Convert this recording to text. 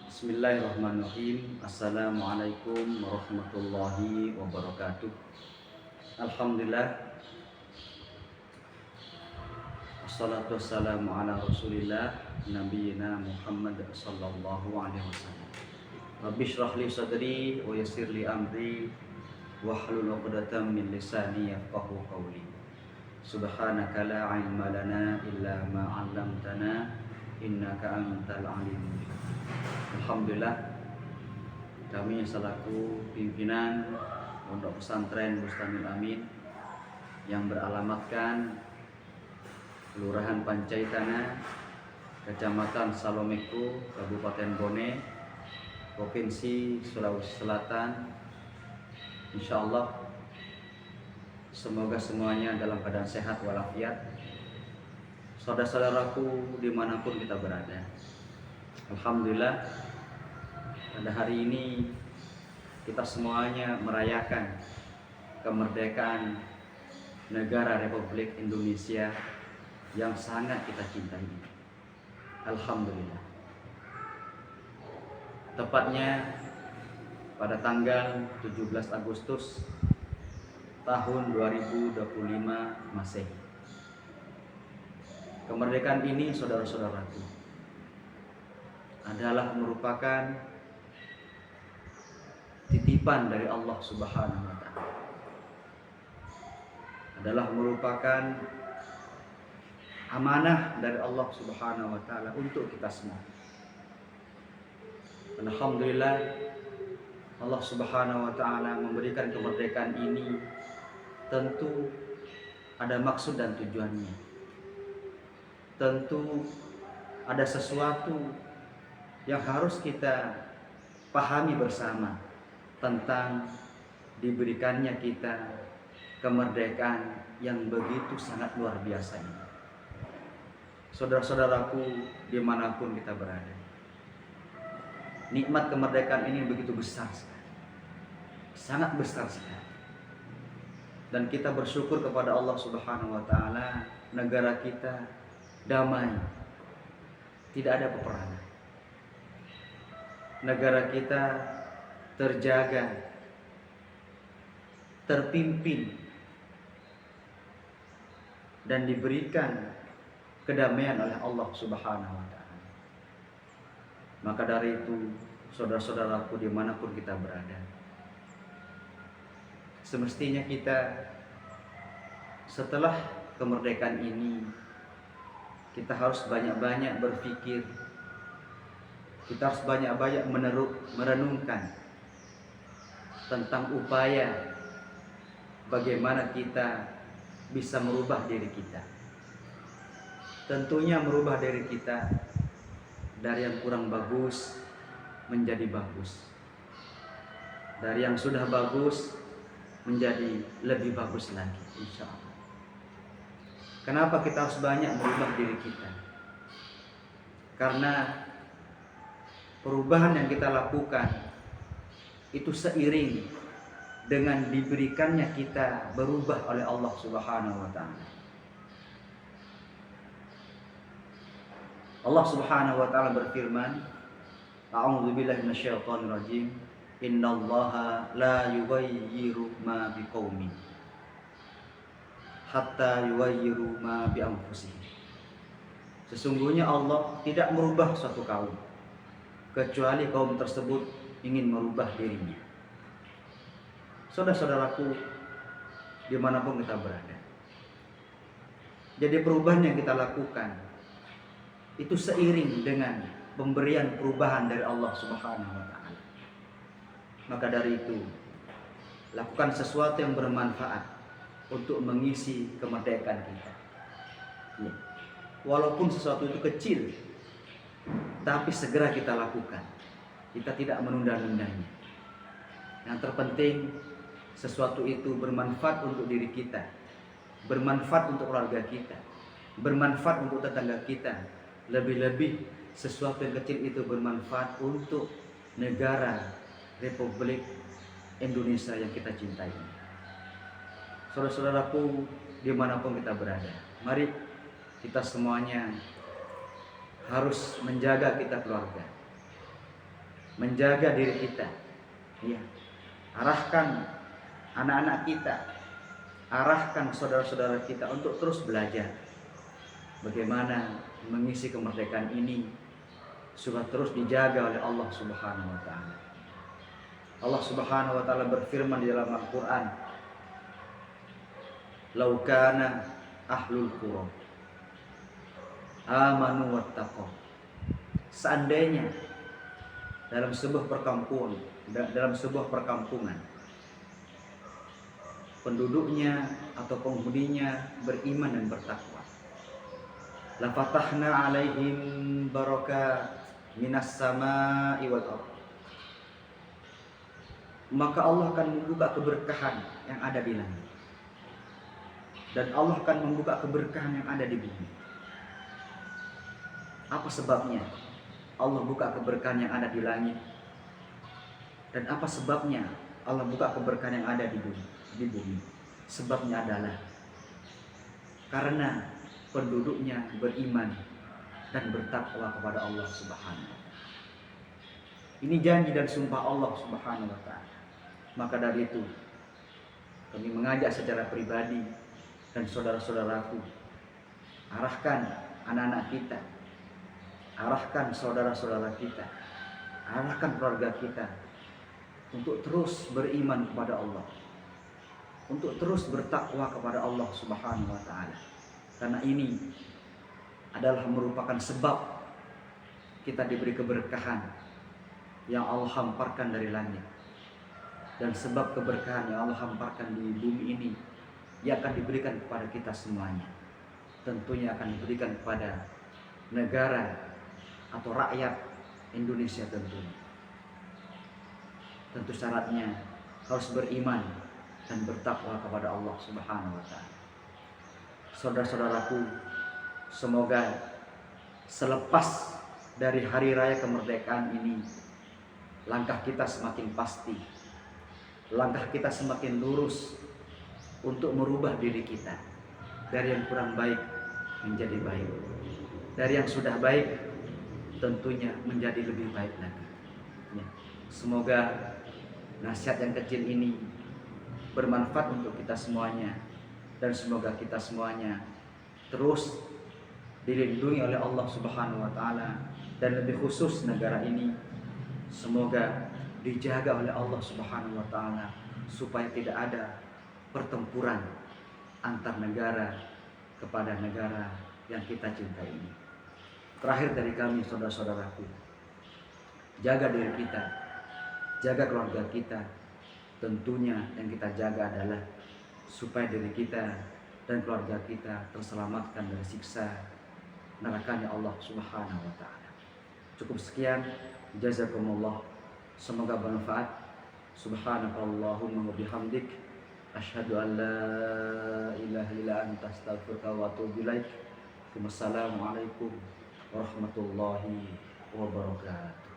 Bismillahirrahmanirrahim. Assalamualaikum warahmatullahi wabarakatuh. Alhamdulillah. Wassalatu wassalamu ala rasulillah nabiyina Muhammad sallallahu alaihi wasallam. Rabbi shrah li sadri wa yassir li amri wahlul 'uqdatam min lisani yafqahu qawli. Subhanaka la ilma lana illa ma 'allamtana innaka antal alimul hakim. Alhamdulillah, kami selaku pimpinan Pondok Pesantren Bustamil Amin yang beralamatkan Kelurahan Pancaitana, Kecamatan Salomeku, Kabupaten Bone, Provinsi Sulawesi Selatan. Insya Allah semoga semuanya dalam keadaan sehat walafiat. Saudara-saudaraku dimanapun kita berada, alhamdulillah pada hari ini kita semuanya merayakan kemerdekaan negara Republik Indonesia yang sangat kita cintai. Alhamdulillah. Tepatnya pada tanggal 17 Agustus tahun 2025 Masehi. Kemerdekaan ini, saudara-saudaraku, adalah merupakan titipan dari Allah Subhanahu wa Ta'ala. Adalah merupakan amanah dari Allah Subhanahu wa Ta'ala untuk kita semua. Alhamdulillah, Allah Subhanahu wa Ta'ala memberikan kemerdekaan ini tentu ada maksud dan tujuannya. Tentu ada sesuatu yang harus kita pahami bersama tentang diberikannya kita kemerdekaan yang begitu sangat luar biasa ini. Saudara-saudaraku dimanapun kita berada, nikmat kemerdekaan ini begitu besar sekali, sangat besar sekali. Dan kita bersyukur kepada Allah Subhanahu wa Ta'ala, negara kita damai, tidak ada peperangan. Negara kita terjaga, terpimpin, dan diberikan kedamaian oleh Allah Subhanahu wa Ta'ala. Maka dari itu, saudara-saudaraku dimanapun kita berada, semestinya kita setelah kemerdekaan ini, kita harus banyak-banyak berpikir, kita harus banyak-banyak merenungkan tentang upaya bagaimana kita bisa merubah diri kita. Tentunya merubah diri kita dari yang kurang bagus menjadi bagus, dari yang sudah bagus menjadi lebih bagus lagi, insya Allah. Kenapa kita harus banyak merubah diri kita? Karena perubahan yang kita lakukan itu seiring dengan diberikannya kita berubah oleh Allah Subhanahu wa Ta'ala. Allah Subhanahu wa Ta'ala berfirman, A'udzubillahi minasyaitonirrajim, Innallaha la yughayyiru ma biqaumin hatta yughayyiru ma bi anfusihim. Sesungguhnya Allah tidak merubah suatu kaum kecuali kaum tersebut ingin merubah dirinya. Saudara-saudaraku dimanapun kita berada, jadi perubahan yang kita lakukan itu seiring dengan pemberian perubahan dari Allah Subhanahu wa Ta'ala. Maka dari itu, lakukan sesuatu yang bermanfaat untuk mengisi kemerdekaan kita. Ya. Walaupun sesuatu itu kecil, tapi segera kita lakukan. Kita tidak menunda-nundanya. Yang terpenting sesuatu itu bermanfaat untuk diri kita, bermanfaat untuk keluarga kita, bermanfaat untuk tetangga kita. Lebih-lebih sesuatu yang kecil itu bermanfaat untuk negara Republik Indonesia yang kita cintai. Saudara-saudaraku dimanapun kita berada, mari kita semuanya harus menjaga kita keluarga, menjaga diri kita. Ya, arahkan anak-anak kita, arahkan saudara-saudara kita untuk terus belajar bagaimana mengisi kemerdekaan ini supaya terus dijaga oleh Allah Subhanahu wa taala. Allah Subhanahu wa taala berfirman di dalam Al-Qur'an, "Lau kana ahlul qura amanu wattaqu." Seandainya dalam sebuah perkampungan penduduknya atau penghuninya beriman dan bertakwa, la fatahna alaihim barakat minas sama'i wal ardh, maka Allah akan membuka keberkahan yang ada di langit, dan Allah akan membuka keberkahan yang ada di bumi. Apa sebabnya Allah buka keberkahan yang ada di langit? Dan apa sebabnya Allah buka keberkahan yang ada di bumi? Sebabnya adalah karena penduduknya beriman dan bertakwa kepada Allah Subhanahu wa taala. Ini janji dan sumpah Allah Subhanahu wa taala. Maka dari itu kami mengajak secara pribadi dan saudara-saudaraku, arahkan anak-anak kita, arahkan saudara-saudara kita, arahkan keluarga kita untuk terus beriman kepada Allah, untuk terus bertakwa kepada Allah Subhanahu wa taala. Karena ini adalah merupakan sebab kita diberi keberkahan yang Allah hamparkan dari langit, dan sebab keberkahan yang Allah hamparkan di bumi ini yang akan diberikan kepada kita semuanya. Tentunya akan diberikan kepada negara atau rakyat Indonesia tentunya. Tentu syaratnya harus beriman dan bertakwa kepada Allah Subhanahu wa taala. Saudara-saudaraku, semoga selepas dari hari raya kemerdekaan ini, langkah kita semakin pasti, langkah kita semakin lurus untuk merubah diri kita dari yang kurang baik menjadi baik, dari yang sudah baik tentunya menjadi lebih baik lagi. Ya. Semoga nasihat yang kecil ini bermanfaat untuk kita semuanya, dan semoga kita semuanya terus dilindungi oleh Allah Subhanahu wa taala, dan lebih khusus negara ini semoga dijaga oleh Allah Subhanahu wa taala supaya tidak ada pertempuran antar negara kepada negara yang kita cintai ini. Terakhir dari kami, saudara-saudaraku, jaga diri kita, jaga keluarga kita. Tentunya yang kita jaga adalah supaya diri kita dan keluarga kita terselamatkan dari siksa nerakanya Allah Subhanahu wa taala. Cukup sekian, jazakumullah. Semoga bermanfaat. Subhanakallahumma wa bihamdik, asyhadu an la ilaha illa anta, astaghfiruka wa atubu ilaik. Wassalamualaikum warahmatullahi wabarakatuh.